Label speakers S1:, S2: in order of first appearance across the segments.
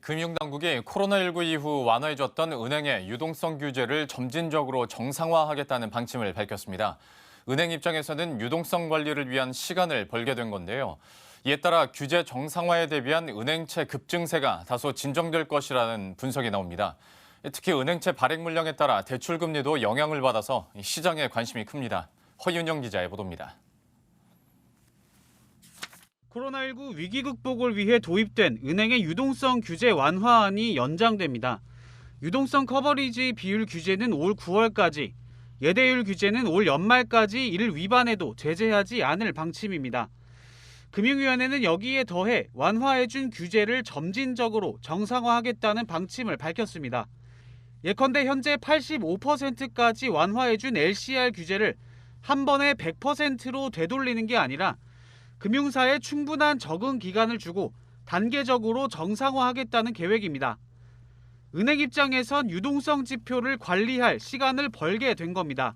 S1: 금융당국이 코로나19 이후 완화해줬던 은행의 유동성 규제를 점진적으로 정상화하겠다는 방침을 밝혔습니다. 은행 입장에서는 유동성 관리를 위한 시간을 벌게 된 건데요. 이에 따라 규제 정상화에 대비한 은행채 급증세가 다소 진정될 것이라는 분석이 나옵니다. 특히 은행채 발행 물량에 따라 대출 금리도 영향을 받아서 시장에 관심이 큽니다. 허윤영 기자의 보도입니다.
S2: 코로나19 위기 극복을 위해 도입된 은행의 유동성 규제 완화안이 연장됩니다. 유동성 커버리지 비율 규제는 올 9월까지, 예대율 규제는 올 연말까지 이를 위반해도 제재하지 않을 방침입니다. 금융위원회는 여기에 더해 완화해준 규제를 점진적으로 정상화하겠다는 방침을 밝혔습니다. 예컨대 현재 85%까지 완화해준 LCR 규제를 한 번에 100%로 되돌리는 게 아니라 금융사에 충분한 적응 기간을 주고 단계적으로 정상화하겠다는 계획입니다. 은행 입장에선 유동성 지표를 관리할 시간을 벌게 된 겁니다.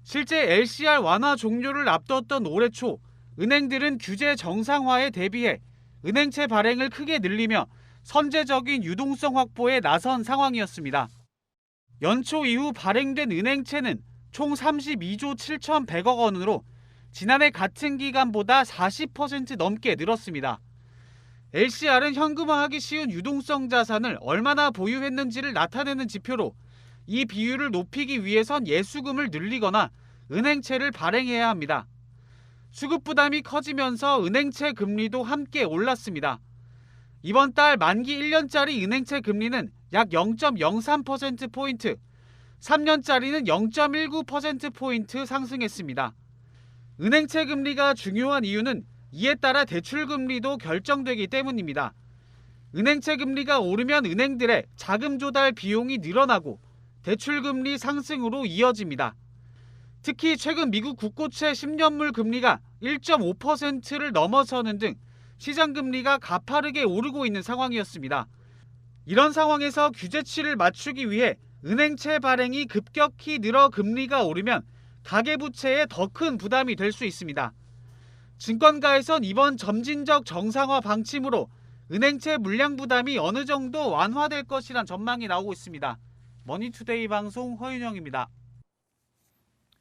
S2: 실제 LCR 완화 종료를 앞뒀던 올해 초 은행들은 규제 정상화에 대비해 은행채 발행을 크게 늘리며 선제적인 유동성 확보에 나선 상황이었습니다. 연초 이후 발행된 은행채는 총 32조 7,100억 원으로 지난해 같은 기간보다 40% 넘게 늘었습니다. LCR은 현금화하기 쉬운 유동성 자산을 얼마나 보유했는지를 나타내는 지표로 이 비율을 높이기 위해선 예수금을 늘리거나 은행채를 발행해야 합니다. 수급 부담이 커지면서 은행채 금리도 함께 올랐습니다. 이번 달 만기 1년짜리 은행채 금리는 약 0.03%포인트, 3년짜리는 0.19%포인트 상승했습니다. 은행채 금리가 중요한 이유는 이에 따라 대출 금리도 결정되기 때문입니다. 은행채 금리가 오르면 은행들의 자금 조달 비용이 늘어나고 대출 금리 상승으로 이어집니다. 특히 최근 미국 국고채 10년물 금리가 1.5%를 넘어서는 등 시장 금리가 가파르게 오르고 있는 상황이었습니다. 이런 상황에서 규제치를 맞추기 위해 은행채 발행이 급격히 늘어 금리가 오르면 가계부채에 더 큰 부담이 될 수 있습니다. 증권가에선 이번 점진적 정상화 방침으로 은행채 물량 부담이 어느 정도 완화될 것이란 전망이 나오고 있습니다. 머니투데이 방송 허윤영입니다.